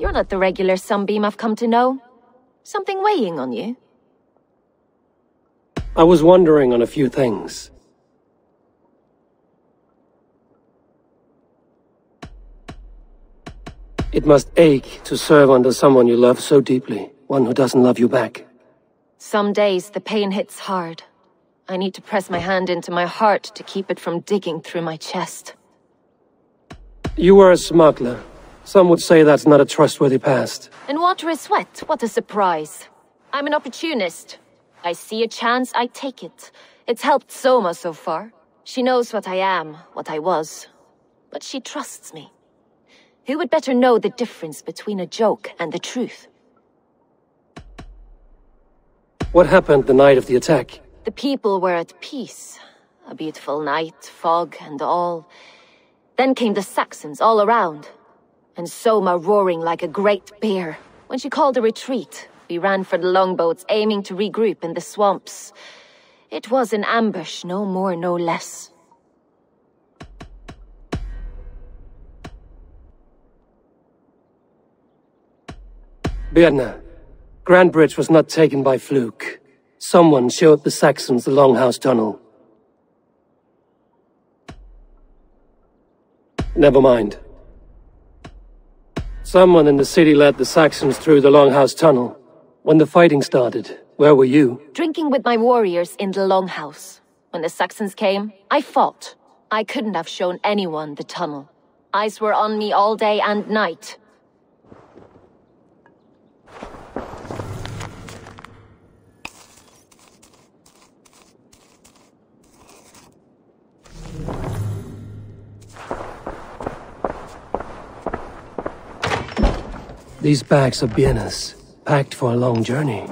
You're not the regular Sunbeam I've come to know. Something weighing on you? I was wondering on a few things. It must ache to serve under someone you love so deeply, one who doesn't love you back. Some days the pain hits hard. I need to press my hand into my heart to keep it from digging through my chest. You were a smuggler. Some would say that's not a trustworthy past. And water is wet, what a surprise. I'm an opportunist. I see a chance, I take it. It's helped Soma so far. She knows what I am, what I was. But she trusts me. Who would better know the difference between a joke and the truth? What happened the night of the attack? The people were at peace. A beautiful night, fog and all. Then came the Saxons all around. And Soma roaring like a great bear. When she called a retreat, we ran for the longboats, aiming to regroup in the swamps. It was an ambush, no more, no less. Birna, Grand Bridge was not taken by fluke. Someone showed the Saxons the Longhouse Tunnel. Never mind. Someone in the city led the Saxons through the Longhouse Tunnel. When the fighting started, where were you? Drinking with my warriors in the Longhouse. When the Saxons came, I fought. I couldn't have shown anyone the tunnel. Eyes were on me all day and night. These bags are Birna's, packed for a long journey.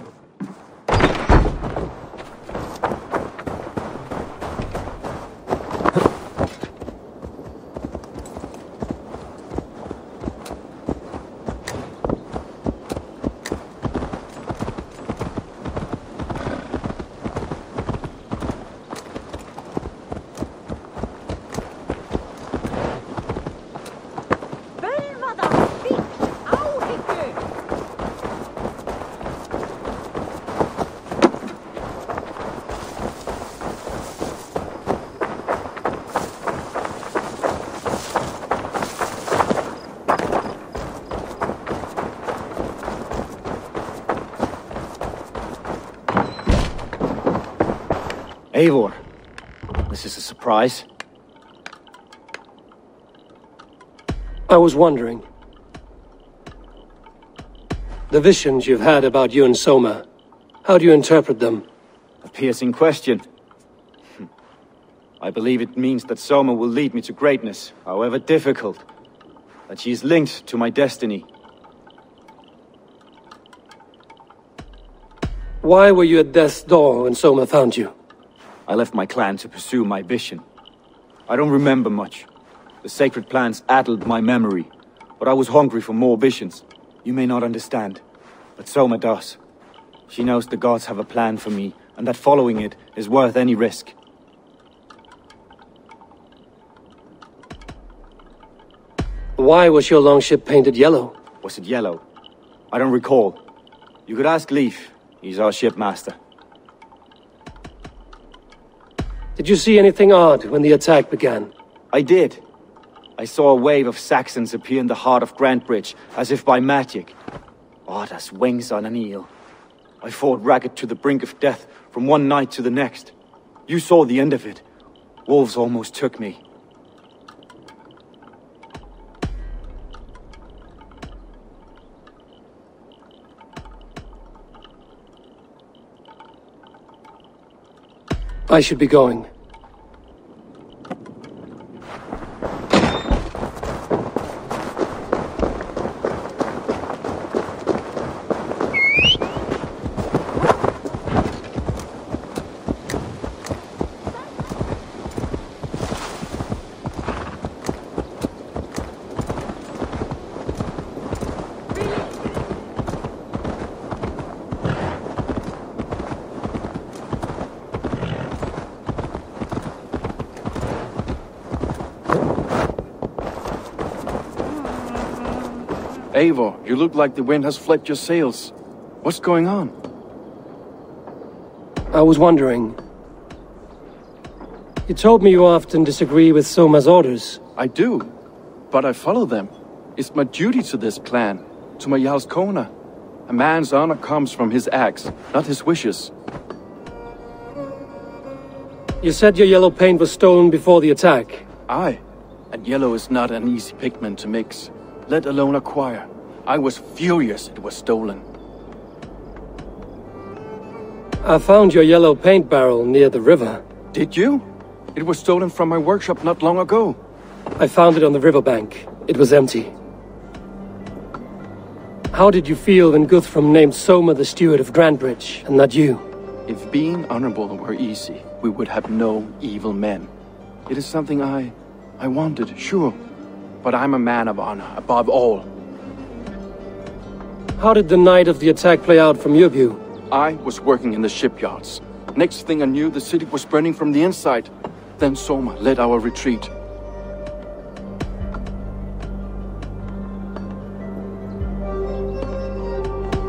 Eivor, this is a surprise. I was wondering. The visions you've had about you and Soma, how do you interpret them? A piercing question. I believe it means that Soma will lead me to greatness, however difficult. That she is linked to my destiny. Why were you at death's door when Soma found you? I left my clan to pursue my vision. I don't remember much. The sacred plants addled my memory, but I was hungry for more visions. You may not understand, but Soma does. She knows the gods have a plan for me, and that following it is worth any risk. Why was your longship painted yellow? Was it yellow? I don't recall. You could ask Leif. He's our shipmaster. Did you see anything odd when the attack began? I did. I saw a wave of Saxons appear in the heart of Grand Bridge, as if by magic. Odd as wings on an eel. I fought ragged to the brink of death from one night to the next. You saw the end of it. Wolves almost took me. I should be going. Eivor, you look like the wind has flecked your sails. What's going on? I was wondering. You told me you often disagree with Soma's orders. I do, but I follow them. It's my duty to this clan, to my Jarl's Kona. A man's honor comes from his acts, not his wishes. You said your yellow paint was stolen before the attack. Aye, and yellow is not an easy pigment to mix, let alone acquire. I was furious it was stolen. I found your yellow paint barrel near the river. Did you? It was stolen from my workshop not long ago. I found it on the riverbank. It was empty. How did you feel when Guthrum named Soma the steward of Grandbridge, and not you? If being honorable were easy, we would have no evil men. It is something I wanted, sure. But I'm a man of honor, above all. How did the night of the attack play out from your view? I was working in the shipyards. Next thing I knew, the city was burning from the inside. Then Soma led our retreat.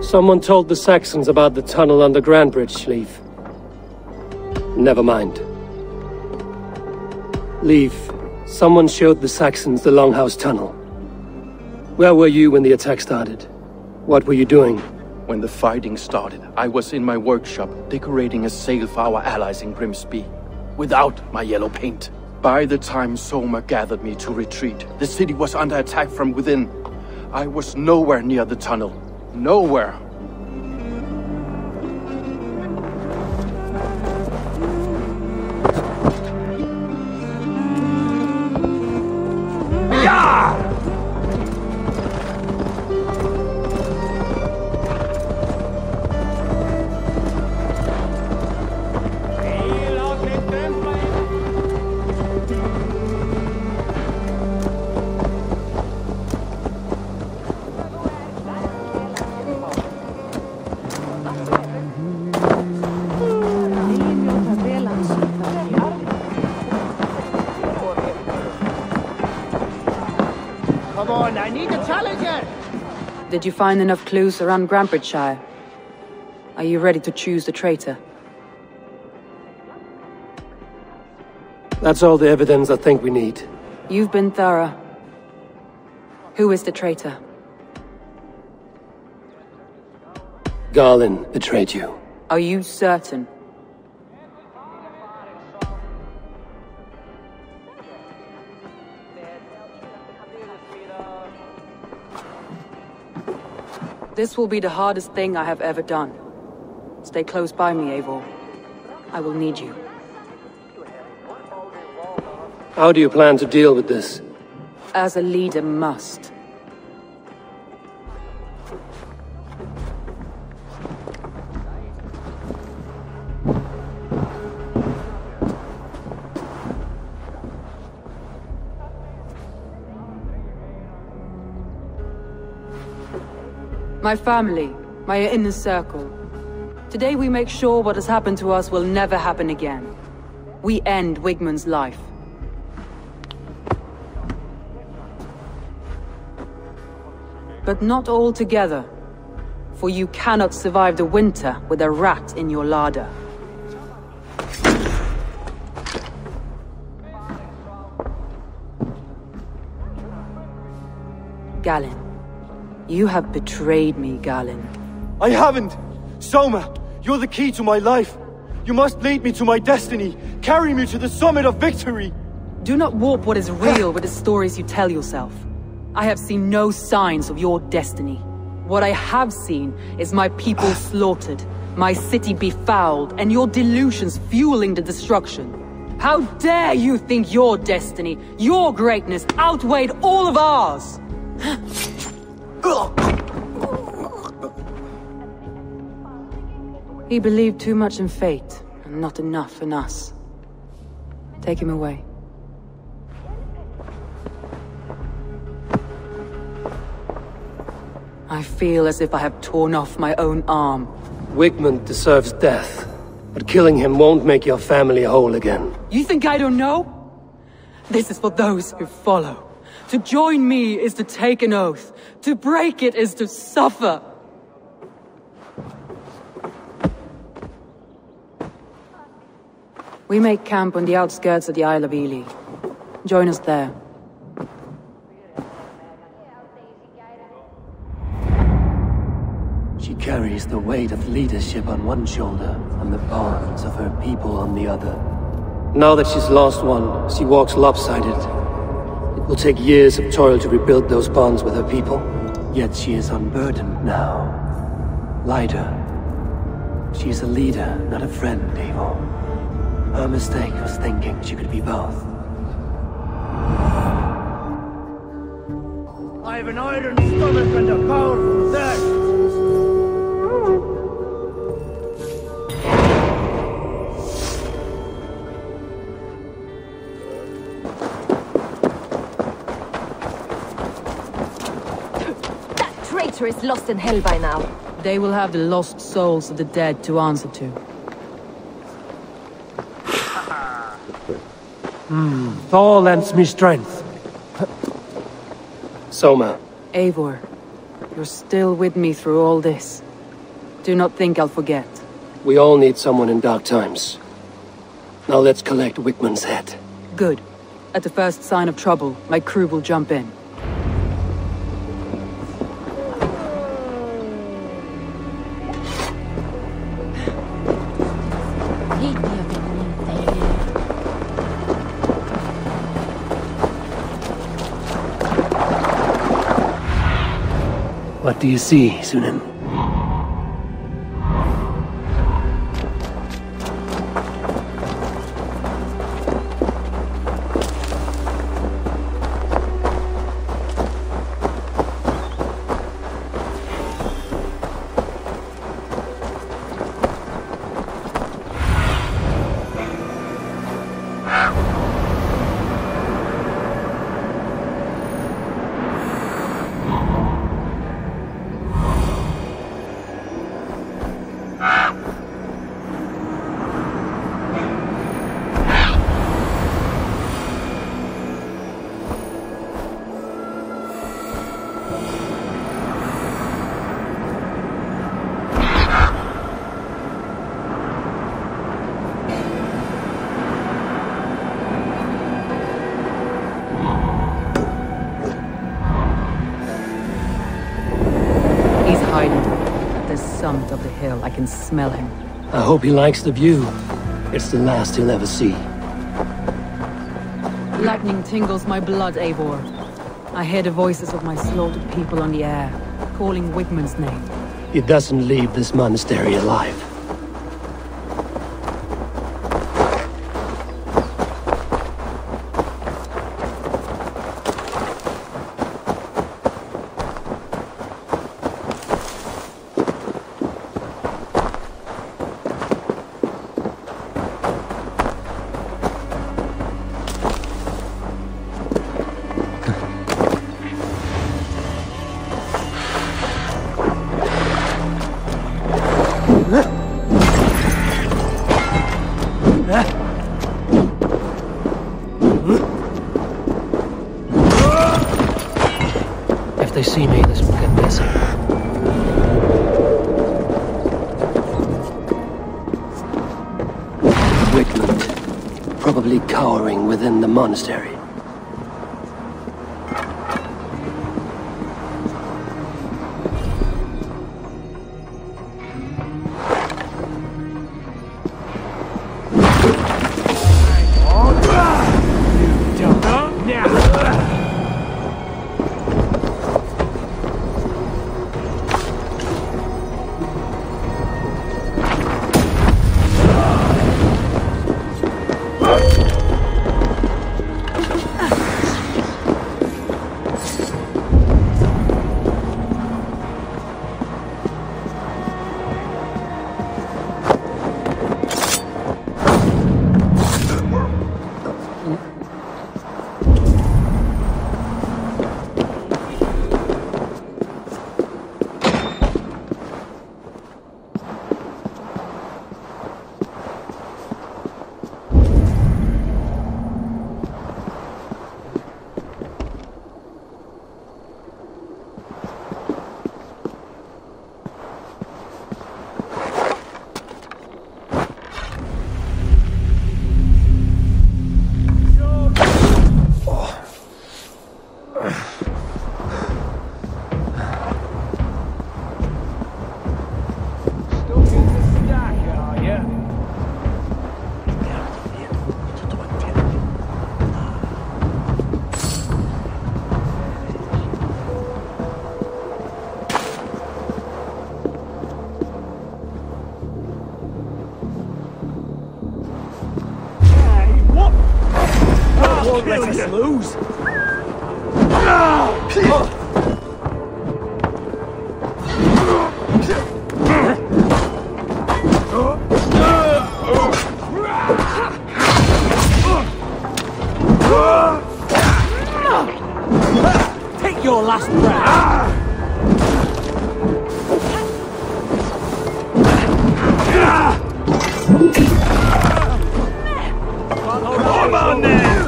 Someone told the Saxons about the tunnel under Grandbridge, Leaf. Never mind. Leaf, someone showed the Saxons the Longhouse tunnel. Where were you when the attack started? What were you doing? When the fighting started, I was in my workshop, decorating a sail for our allies in Grimsby, without my yellow paint. By the time Soma gathered me to retreat, the city was under attack from within. I was nowhere near the tunnel. Nowhere. Did you find enough clues around Grandbridgeshire? Are you ready to choose the traitor? That's all the evidence I think we need. You've been thorough. Who is the traitor? Garlin betrayed you. Are you certain? This will be the hardest thing I have ever done. Stay close by me, Eivor. I will need you. How do you plan to deal with this? As a leader must. My family, my inner circle. Today we make sure what has happened to us will never happen again. We end Wigmund's life. But not all together, for you cannot survive the winter with a rat in your larder. Galinn. You have betrayed me, Galinn. I haven't! Soma, you're the key to my life. You must lead me to my destiny. Carry me to the summit of victory. Do not warp what is real with the stories you tell yourself. I have seen no signs of your destiny. What I have seen is my people slaughtered, my city befouled, and your delusions fueling the destruction. How dare you think your destiny, your greatness, outweighed all of ours? He believed too much in fate, and not enough in us. Take him away. I feel as if I have torn off my own arm. Wigmund deserves death, but killing him won't make your family whole again. You think I don't know? This is for those who follow. To join me is to take an oath. To break it is to suffer. We make camp on the outskirts of the Isle of Ely. Join us there. She carries the weight of leadership on one shoulder and the bonds of her people on the other. Now that she's lost one, she walks lopsided. It will take years of toil to rebuild those bonds with her people. Yet she is unburdened now. Lighter. She's a leader, not a friend, Eivor. Her mistake was thinking she could be both. I have an iron stomach and a powerful thirst. Is lost in hell by now. They will have the lost souls of the dead to answer to. Thor lends me strength. Soma. Eivor, you're still with me through all this. Do not think I'll forget. We all need someone in dark times. Now let's collect Wickman's head. Good. At the first sign of trouble, my crew will jump in. What do you see, Sunan? Of the hill, I can smell him. I hope he likes the view. It's the last he'll ever see. Lightning tingles my blood, Eivor. I hear the voices of my slaughtered people on the air, calling Wigman's name. He doesn't leave this monastery alive. If they see me, this will get messy. Wickman, probably cowering within the monastery. your last breath. Come on then!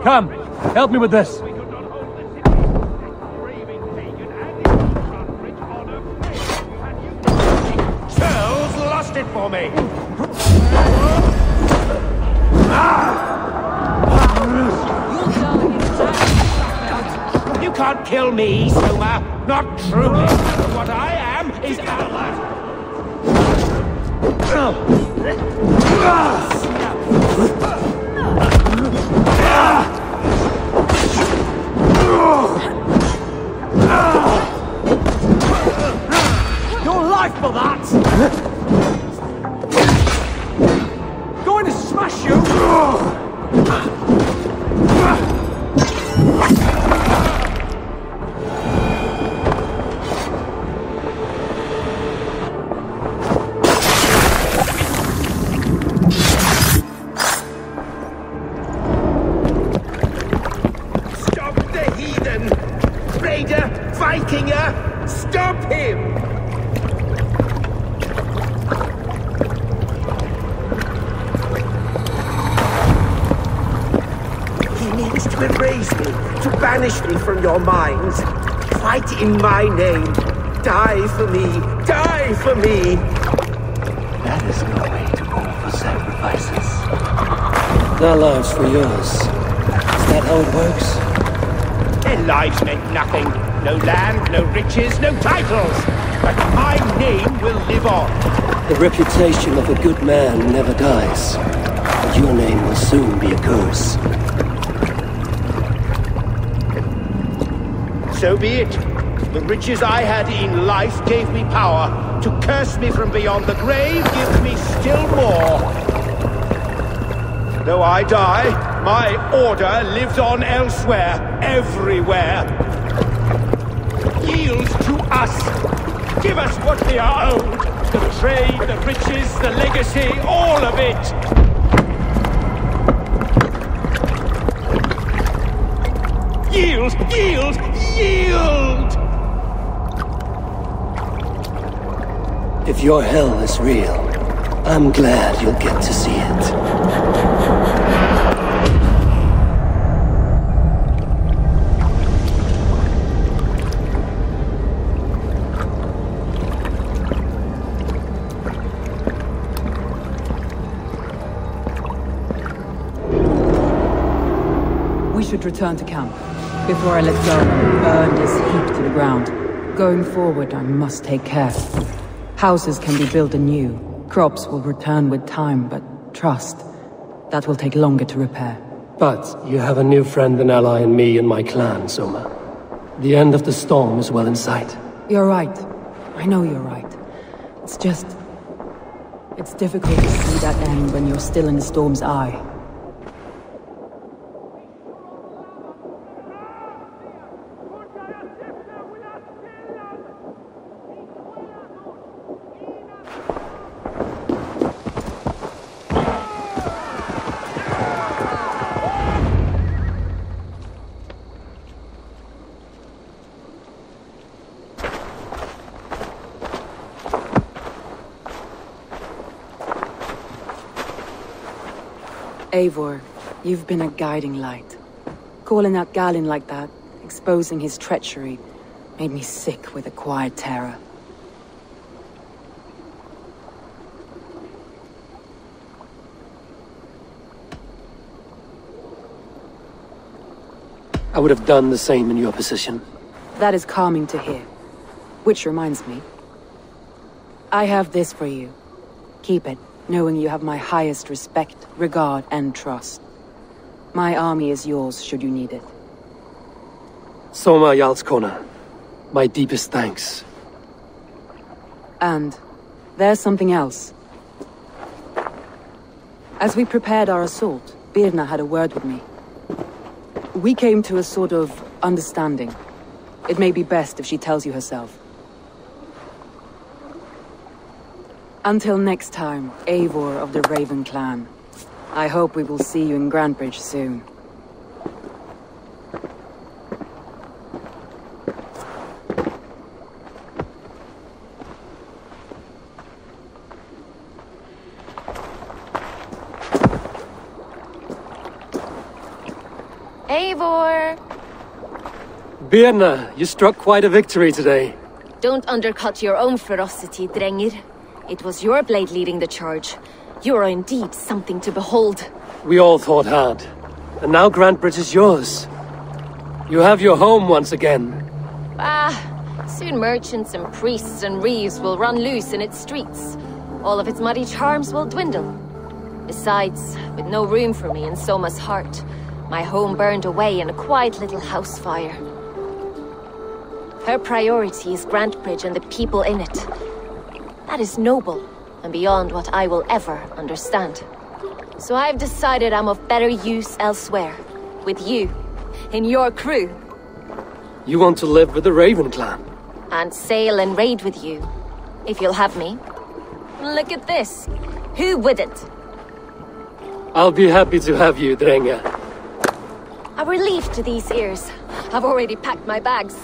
Come, help me with this. Charles lost it for me! You can't kill me, Soma. Not truly. What I am is Your life for that! Going to smash you! Stop the heathen! Raider! Vikinger! Stop him! He needs to erase me, to banish me from your minds. Fight in my name. Die for me. Die for me. That is no way to offer sacrifices. Their lives for yours. Is that how it works? Their lives meant nothing. No land, no riches, no titles. But my name will live on. The reputation of a good man never dies. But your name will soon be a curse. So be it. The riches I had in life gave me power. To curse me from beyond the grave gives me still more. Though I die, my order lives on elsewhere, everywhere. Yield to us. Give us what we are owed. The trade, the riches, the legacy, all of it. Yield! Yield! Yield! If your hell is real, I'm glad you'll get to see it. We should return to camp. Before I let go, burn this heap to the ground. Going forward, I must take care. Houses can be built anew. Crops will return with time, but trust, that will take longer to repair. But you have a new friend and ally in me and my clan, Soma. The end of the storm is well in sight. You're right. I know you're right. It's just... it's difficult to see that end when you're still in the storm's eye. Eivor, you've been a guiding light. Calling out Galin like that, exposing his treachery, made me sick with a quiet terror. I would have done the same in your position. That is calming to hear. Which reminds me. I have this for you. Keep it, knowing you have my highest respect, regard, and trust. My army is yours should you need it. Soma Jarlskona. My deepest thanks. And there's something else. As we prepared our assault, Birna had a word with me. We came to a sort of understanding. It may be best if she tells you herself. Until next time, Eivor of the Raven Clan. I hope we will see you in Grantebridge soon. Eivor! Birna, you struck quite a victory today. Don't undercut your own ferocity, Drengir. It was your blade leading the charge. You are indeed something to behold. We all thought hard. And now Grantebridge is yours. You have your home once again. Soon merchants and priests and reeves will run loose in its streets. All of its muddy charms will dwindle. Besides, with no room for me in Soma's heart, my home burned away in a quiet little house fire. Her priority is Grantebridge and the people in it. That is noble, and beyond what I will ever understand. So I've decided I'm of better use elsewhere. With you. In your crew. You want to live with the Raven Clan? And sail and raid with you. If you'll have me. Look at this. Who wouldn't? I'll be happy to have you, Drenge. A relief to these ears. I've already packed my bags.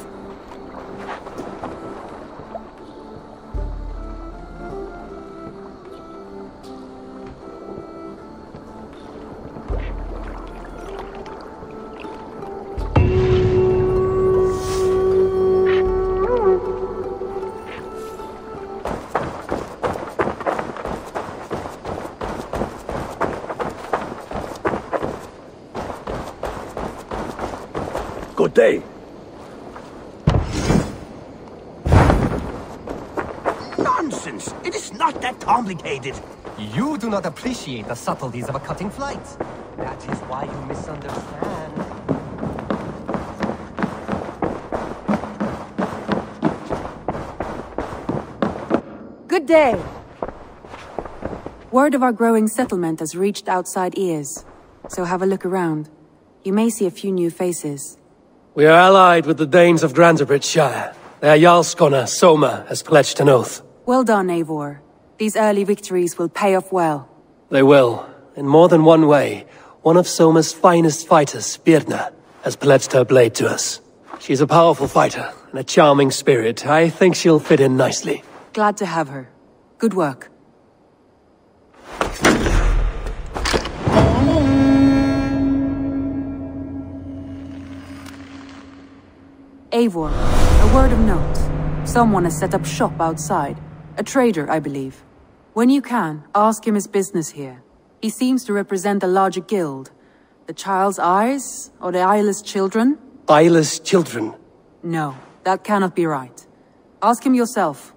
Good day. Nonsense! It is not that complicated. You do not appreciate the subtleties of a cutting flight. That is why you misunderstand. Good day! Word of our growing settlement has reached outside ears, so have a look around. You may see a few new faces. We are allied with the Danes of Grantebridge Shire. Their Jarlskona, Soma, has pledged an oath. Well done, Eivor. These early victories will pay off well. They will. In more than one way, one of Soma's finest fighters, Birna, has pledged her blade to us. She's a powerful fighter and a charming spirit. I think she'll fit in nicely. Glad to have her. Good work. Eivor, a word of note. Someone has set up shop outside. A trader, I believe. When you can, ask him his business here. He seems to represent a larger guild. The Child's Eyes? Or the Eyeless Children? Eyeless children? No, that cannot be right. Ask him yourself.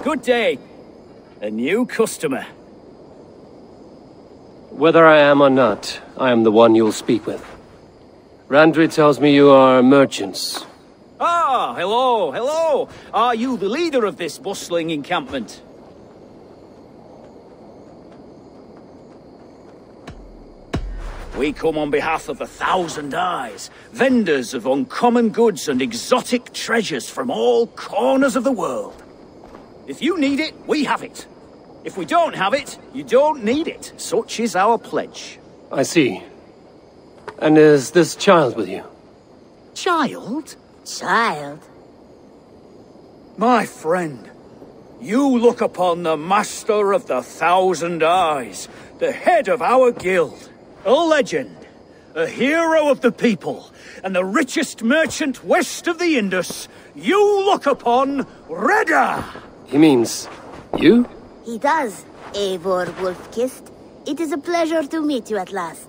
Good day. A new customer. Whether I am or not, I am the one you'll speak with. Randri tells me you are merchants. Ah, hello, hello. Are you the leader of this bustling encampment? We come on behalf of 1,000 Eyes, vendors of uncommon goods and exotic treasures from all corners of the world. If you need it, we have it. If we don't have it, you don't need it. Such is our pledge. I see. And is this child with you? Child? Child? My friend, you look upon the master of the 1,000 Eyes, the head of our guild, a legend, a hero of the people, and the richest merchant west of the Indus. You look upon Reda! He means... you? He does, Eivor Wolf-Kissed. It is a pleasure to meet you at last.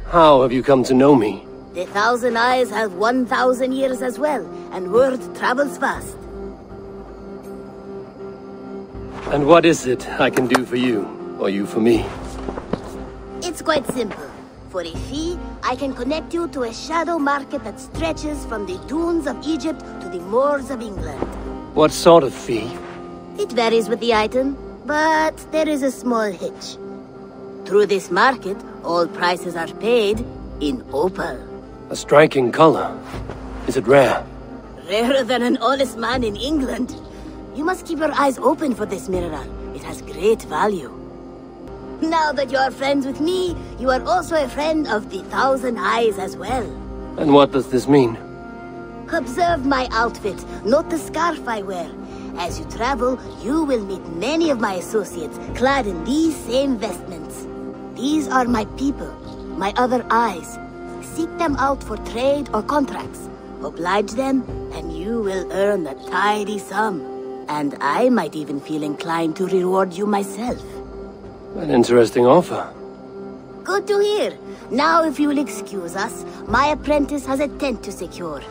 How have you come to know me? The Thousand Eyes have 1,000 years as well, and word travels fast. And what is it I can do for you, or you for me? It's quite simple. For a fee, I can connect you to a shadow market that stretches from the dunes of Egypt to the moors of England. What sort of fee? It varies with the item, but there is a small hitch. Through this market, all prices are paid in opal. A striking color. Is it rare? Rarer than an honest man in England. You must keep your eyes open for this mineral. It has great value. Now that you are friends with me, you are also a friend of the Thousand Eyes as well. And what does this mean? Observe my outfit, note the scarf I wear. As you travel, you will meet many of my associates clad in these same vestments. These are my people, my other eyes. Seek them out for trade or contracts. Oblige them, and you will earn a tidy sum. And I might even feel inclined to reward you myself. An interesting offer. Good to hear. Now, if you will excuse us, my apprentice has a tent to secure.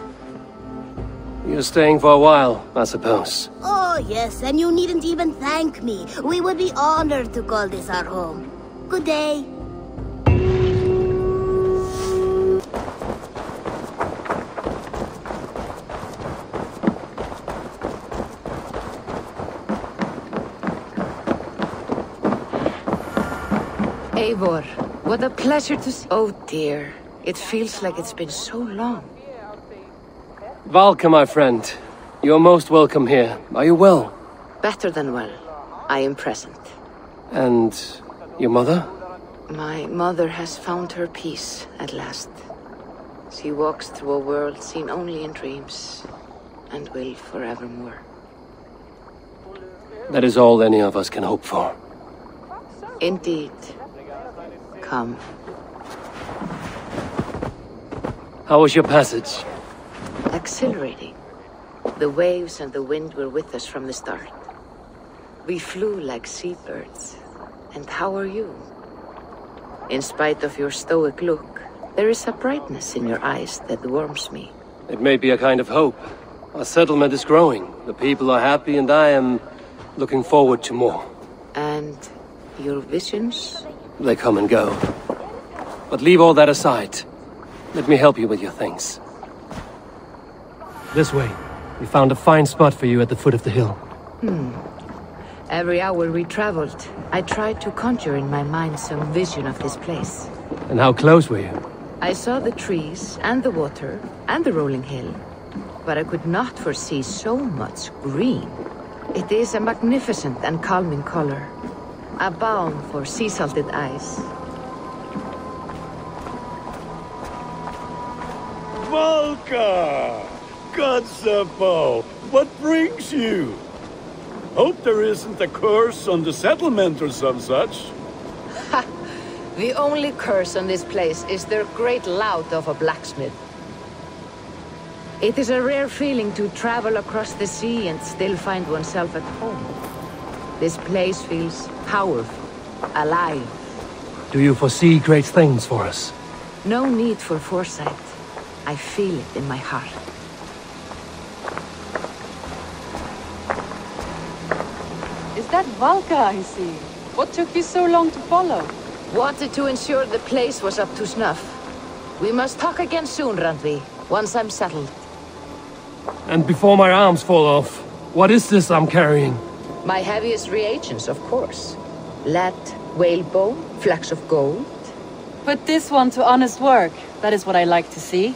You're staying for a while, I suppose. Oh, yes, and you needn't even thank me. We would be honored to call this our home. Good day. Eivor, what a pleasure to see. Oh dear, it feels like it's been so long. Valka, my friend. You're most welcome here. Are you well? Better than well. I am present. And your mother? My mother has found her peace at last. She walks through a world seen only in dreams, and will forevermore. That is all any of us can hope for. Indeed. Come. How was your passage? Exhilarating. The waves and the wind were with us from the start. We flew like seabirds. And how are you? In spite of your stoic look, there is a brightness in your eyes that warms me. It may be a kind of hope. Our settlement is growing. The people are happy, and I am looking forward to more. And your visions? They come and go. But leave all that aside. Let me help you with your things. This way. We found a fine spot for you at the foot of the hill. Every hour we traveled, I tried to conjure in my mind some vision of this place. And how close were you? I saw the trees, and the water, and the rolling hill. But I could not foresee so much green. It is a magnificent and calming color. A balm for sea-salted eyes. Valka! Godsapo! What brings you? Hope there isn't a curse on the settlement or some such. Ha! The only curse on this place is their great lout of a blacksmith. It is a rare feeling to travel across the sea and still find oneself at home. This place feels powerful, alive. Do you foresee great things for us? No need for foresight. I feel it in my heart. Is that Valka I see? What took you so long to follow? Wanted to ensure the place was up to snuff. We must talk again soon, Randvi, once I'm settled. And before my arms fall off, what is this I'm carrying? My heaviest reagents, of course. Lead, whalebone, flecks of gold. Put this one to honest work. That is what I like to see.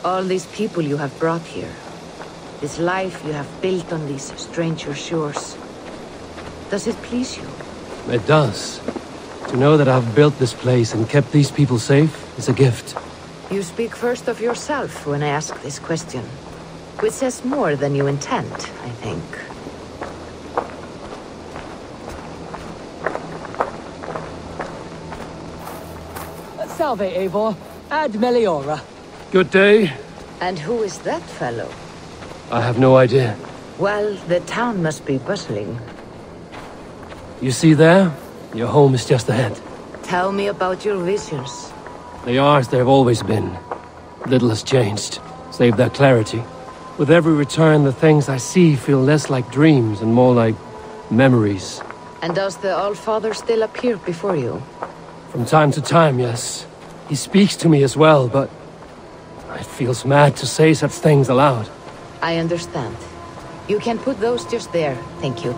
All these people you have brought here. This life you have built on these stranger shores. Does it please you? It does. To know that I've built this place and kept these people safe is a gift. You speak first of yourself when I ask this question. Which says more than you intend, I think. Salve, Eivor. Ad Meliora. Good day. And who is that fellow? I have no idea. Well, the town must be bustling. You see there? Your home is just ahead. Tell me about your visions. They are as they've always been. Little has changed, save their clarity. With every return, the things I see feel less like dreams and more like memories. And does the Allfather still appear before you? From time to time, yes. He speaks to me as well, but it feels mad to say such things aloud. I understand. You can put those just there, thank you.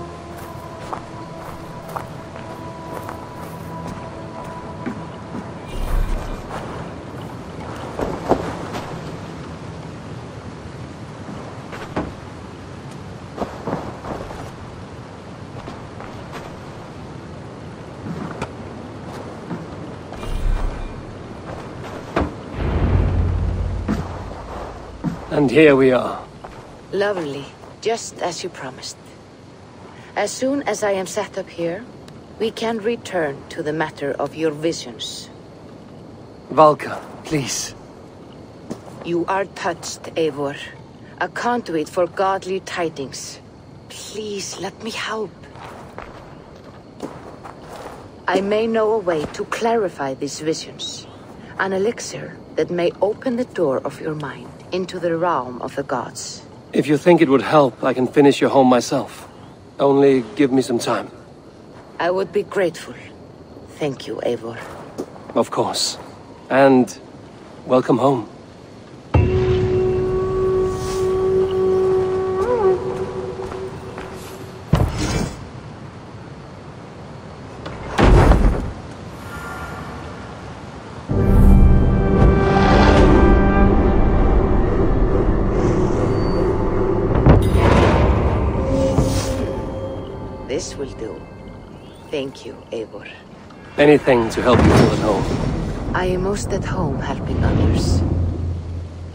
And here we are. Lovely. Just as you promised. As soon as I am set up here, we can return to the matter of your visions. Valka, please. You are touched, Eivor. A conduit for godly tidings. Please, let me help. I may know a way to clarify these visions. An elixir that may open the door of your mind into the realm of the gods. If you think it would help, I can finish your home myself. Only give me some time. I would be grateful. Thank you, Eivor. Of course. And welcome home. This will do. Thank you, Eivor. Anything to help you feel at home. I am most at home helping others.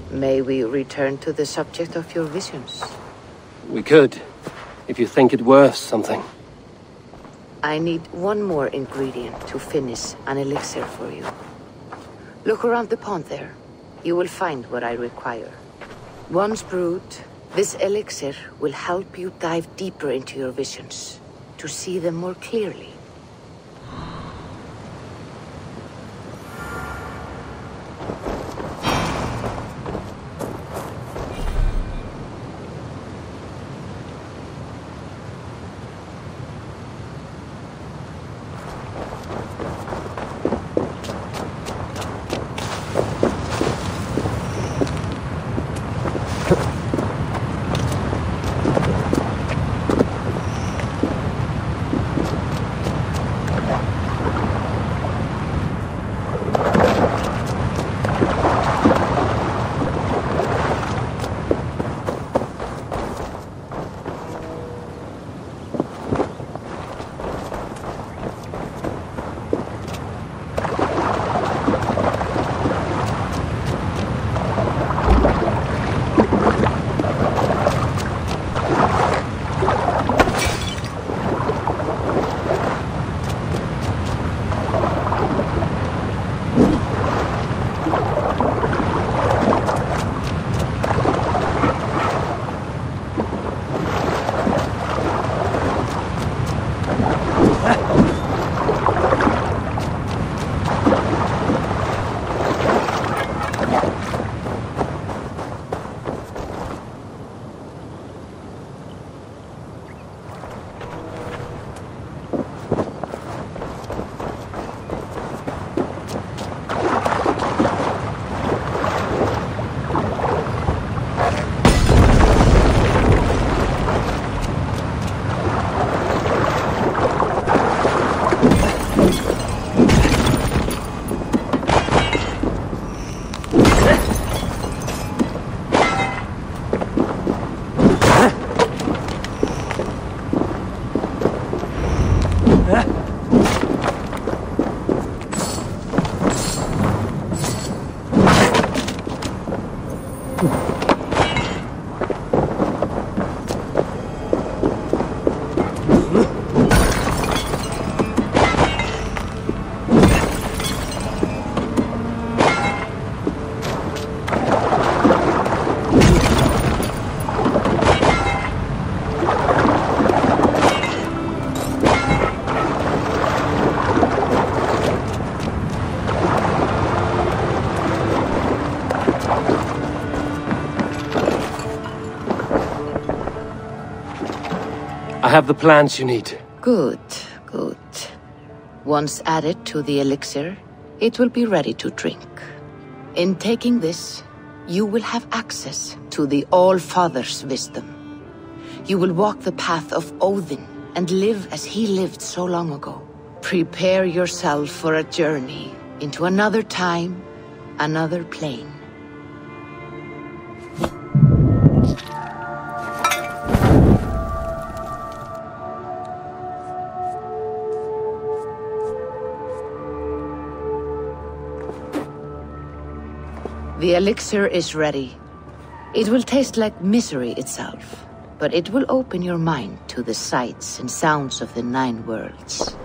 May we return to the subject of your visions? We could, if you think it worth something. I need one more ingredient to finish an elixir for you. Look around the pond there. You will find what I require. Once brewed, this elixir will help you dive deeper into your visions, to see them more clearly. I have the plants you need. Good, good. Once added to the elixir, it will be ready to drink. In taking this, you will have access to the All-Father's wisdom. You will walk the path of Odin and live as he lived so long ago. Prepare yourself for a journey into another time, another plane. The elixir is ready. It will taste like misery itself, but it will open your mind to the sights and sounds of the 9 worlds.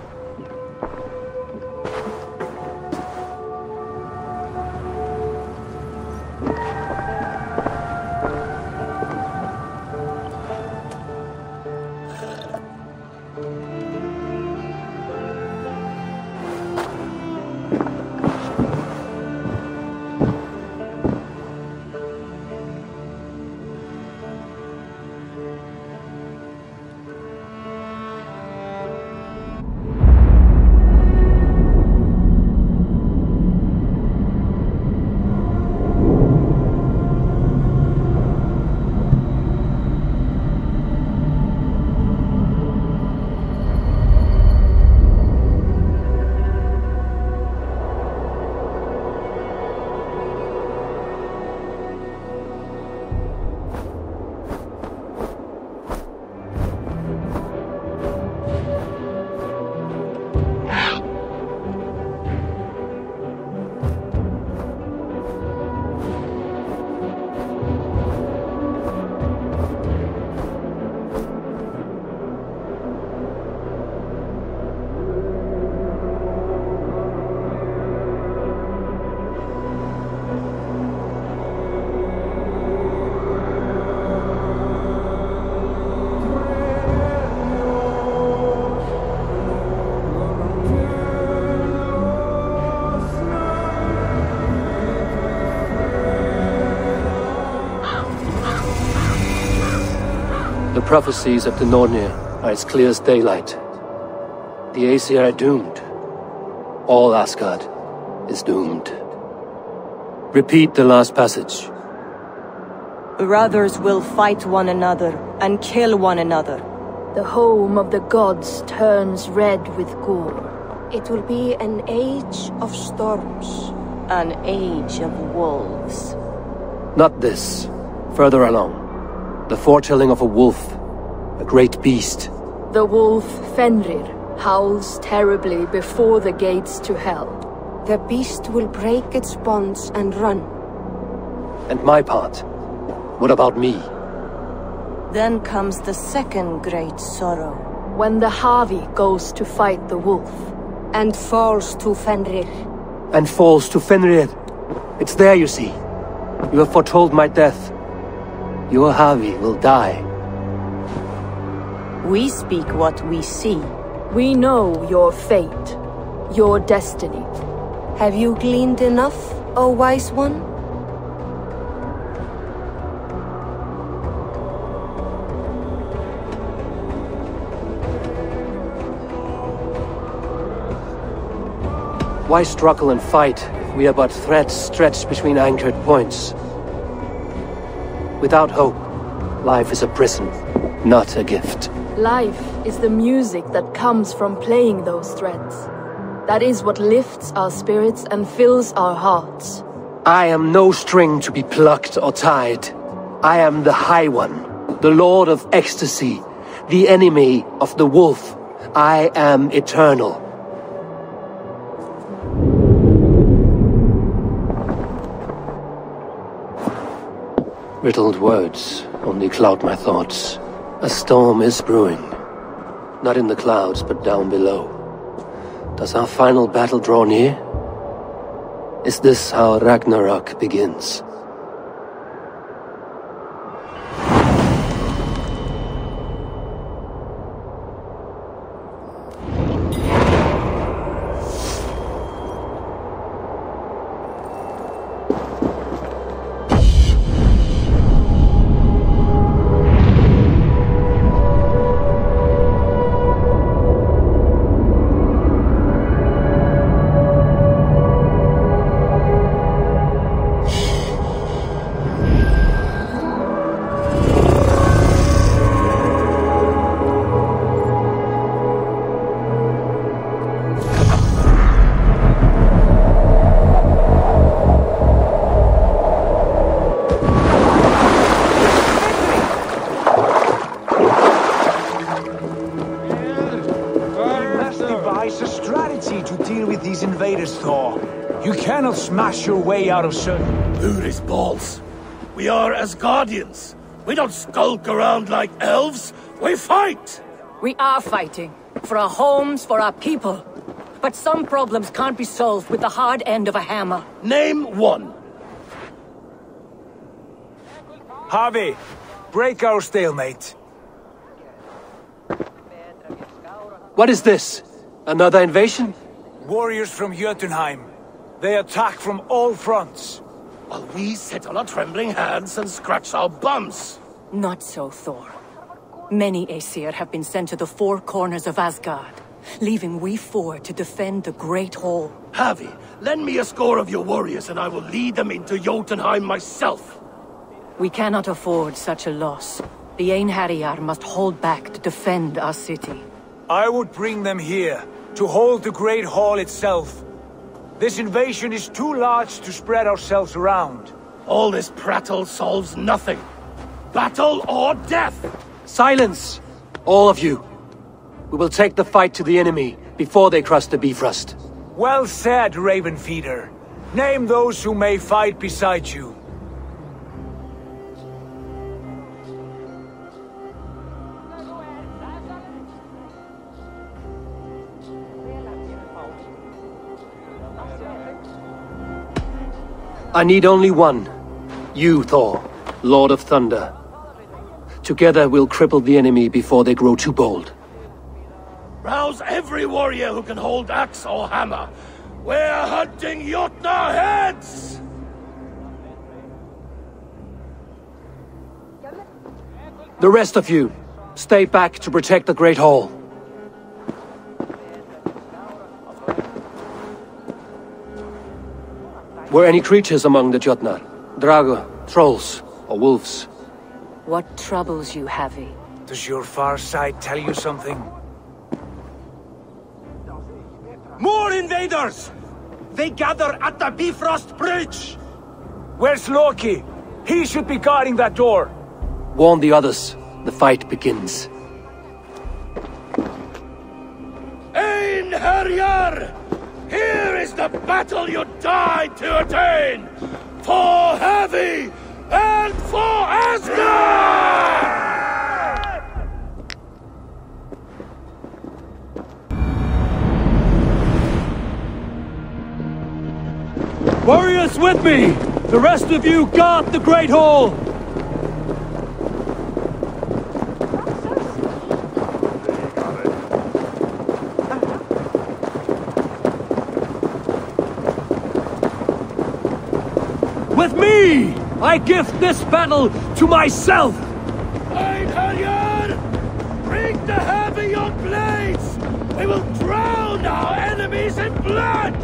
The prophecies of the Nornir are as clear as daylight. The Aesir are doomed. All Asgard is doomed. Repeat the last passage. Brothers will fight one another and kill one another. The home of the gods turns red with gore. It will be an age of storms. An age of wolves. Not this. Further along. The foretelling of a wolf. A great beast. The wolf Fenrir howls terribly before the gates to hell. The beast will break its bonds and run. And my part? What about me? Then comes the second great sorrow. When the Havi goes to fight the wolf. And falls to Fenrir. And falls to Fenrir. It's there, you see. You have foretold my death. Your Havi will die. We speak what we see. We know your fate. Your destiny. Have you gleaned enough, O wise one? Why struggle and fight if we are but threads stretched between anchored points? Without hope, life is a prison, not a gift. Life is the music that comes from playing those threads. That is what lifts our spirits and fills our hearts. I am no string to be plucked or tied. I am the High One, the Lord of Ecstasy, the enemy of the wolf. I am eternal. Riddled words only cloud my thoughts. A storm is brewing. Not in the clouds, but down below. Does our final battle draw near? Is this how Ragnarok begins? You cannot smash your way out of certain... Uri's balls. We are Asgardians. We don't skulk around like elves. We fight! We are fighting. For our homes, for our people. But some problems can't be solved with the hard end of a hammer. Name one. Javi, break our stalemate. What is this? Another invasion? Warriors from Jotunheim. They attack from all fronts. While we sit on our trembling hands and scratch our bums. Not so, Thor. Many Aesir have been sent to the four corners of Asgard, leaving we four to defend the Great Hall. Javi, lend me a score of your warriors and I will lead them into Jotunheim myself. We cannot afford such a loss. The Einherjar must hold back to defend our city. I would bring them here, to hold the Great Hall itself. This invasion is too large to spread ourselves around. All this prattle solves nothing. Battle or death! Silence! All of you. We will take the fight to the enemy before they cross the Bifrost. Well said, Ravenfeeder. Name those who may fight beside you. I need only one. You, Thor, Lord of Thunder. Together we'll cripple the enemy before they grow too bold. Rouse every warrior who can hold axe or hammer. We're hunting Jotnar heads! The rest of you, stay back to protect the Great Hall. Were any creatures among the Jotnar? Drago, trolls, or wolves? What troubles you, Javi? Does your far side tell you something? More invaders! They gather at the Bifrost Bridge! Where's Loki? He should be guarding that door. Warn the others. The fight begins. Einherjar! Here is the battle you died to attain! For Javi and for Asgard! Warriors with me! The rest of you guard the Great Hall! With me! I give this battle to myself! Einherjar! Bring the heavy your blades! We will drown our enemies in blood!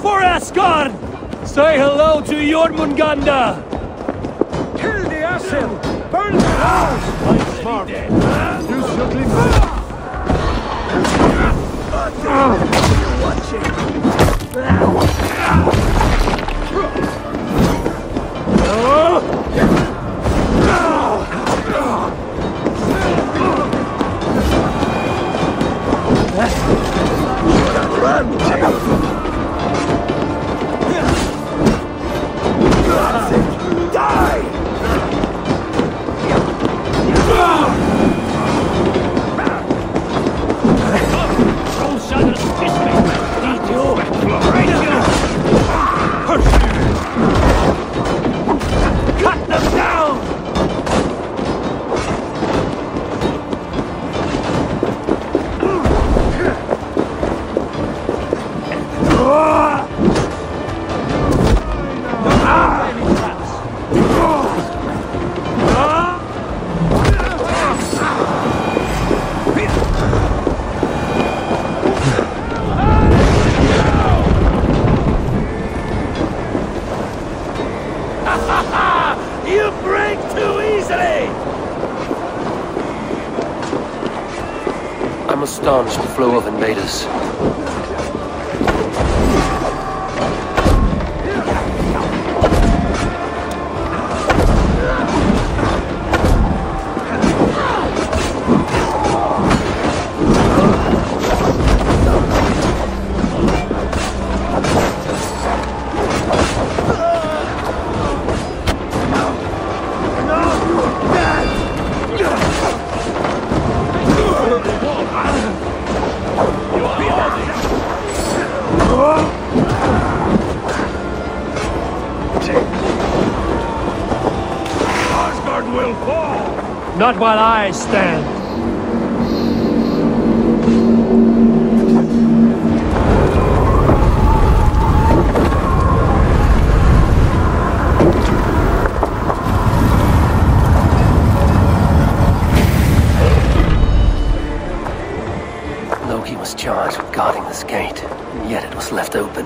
For Asgard! Say hello to Jormungandr! Kill the asshole! Burn the house! Smart. You struggling? must staunch the flow of invaders. Not while I stand. Loki was charged with guarding this gate, and yet it was left open.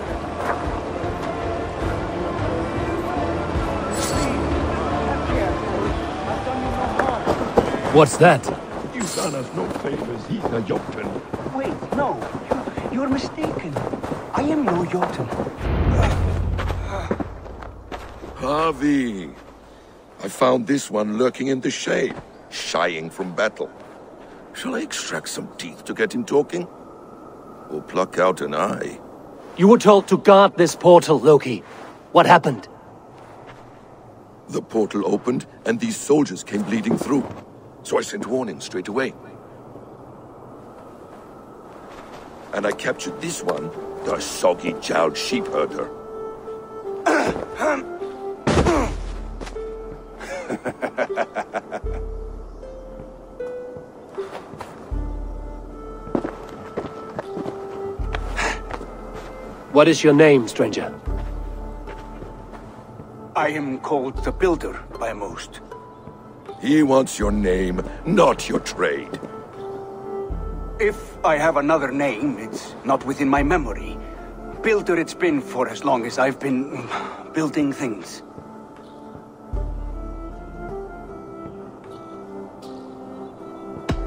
What's that? You've done us no favors, he's a Jotun. Wait, no. You're mistaken. I am no Jotun. Harvey! I found this one lurking in the shade, shying from battle. Shall I extract some teeth to get him talking? Or pluck out an eye? You were told to guard this portal, Loki. What happened? The portal opened, and these soldiers came bleeding through. So I sent warning straight away. And I captured this one, the soggy-jowled sheep herder. What is your name, stranger? I am called the Builder by most. He wants your name, not your trade. If I have another name, it's not within my memory. Builder it's been for as long as I've been building things.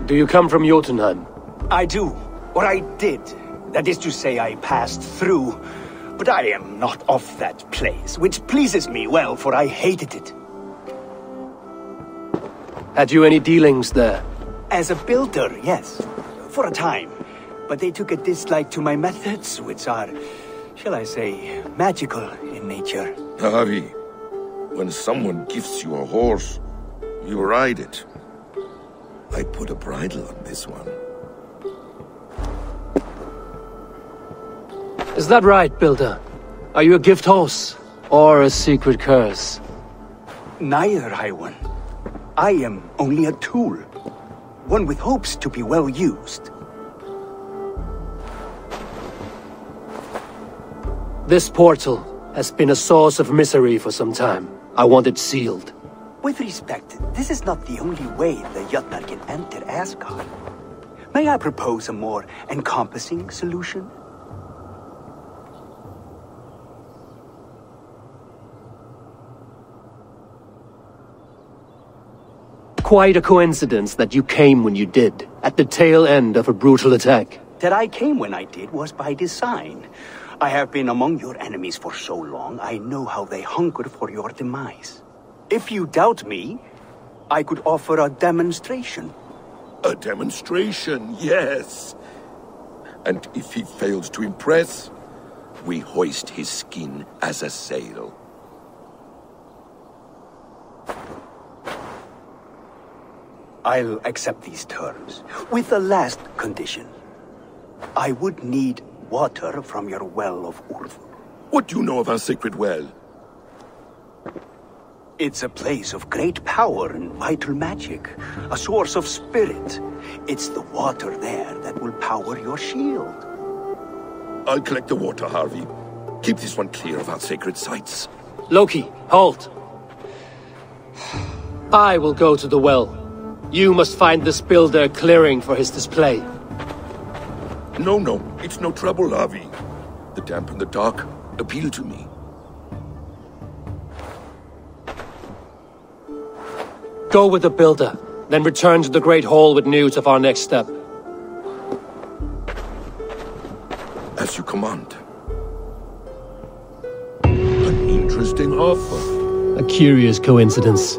Do you come from Jotunheim? I do. Or I did. That is to say, I passed through. But I am not of that place, which pleases me well, for I hated it. Had you any dealings there? As a builder, yes. For a time. But they took a dislike to my methods, which are, shall I say, magical in nature. Harvey, when someone gifts you a horse, you ride it. I put a bridle on this one. Is that right, Builder? Are you a gift horse? Or a secret curse? Neither, High One. I am only a tool. One with hopes to be well used. This portal has been a source of misery for some time. I want it sealed. With respect, this is not the only way the Jotnar can enter Asgard. May I propose a more encompassing solution? Quite a coincidence that you came when you did, at the tail end of a brutal attack. That I came when I did was by design. I have been among your enemies for so long, I know how they hunger for your demise. If you doubt me, I could offer a demonstration. A demonstration, yes. And if he fails to impress, we hoist his skin as a sail. I'll accept these terms, with the last condition. I would need water from your well of Urth. What do you know of our sacred well? It's a place of great power and vital magic, a source of spirit. It's the water there that will power your shield. I'll collect the water, Harvey. Keep this one clear of our sacred sites. Loki, halt! I will go to the well. You must find this builder clearing for his display. No, it's no trouble, Harvey. The damp and the dark appeal to me. Go with the builder, then return to the Great Hall with news of our next step. you command. An interesting offer. A curious coincidence.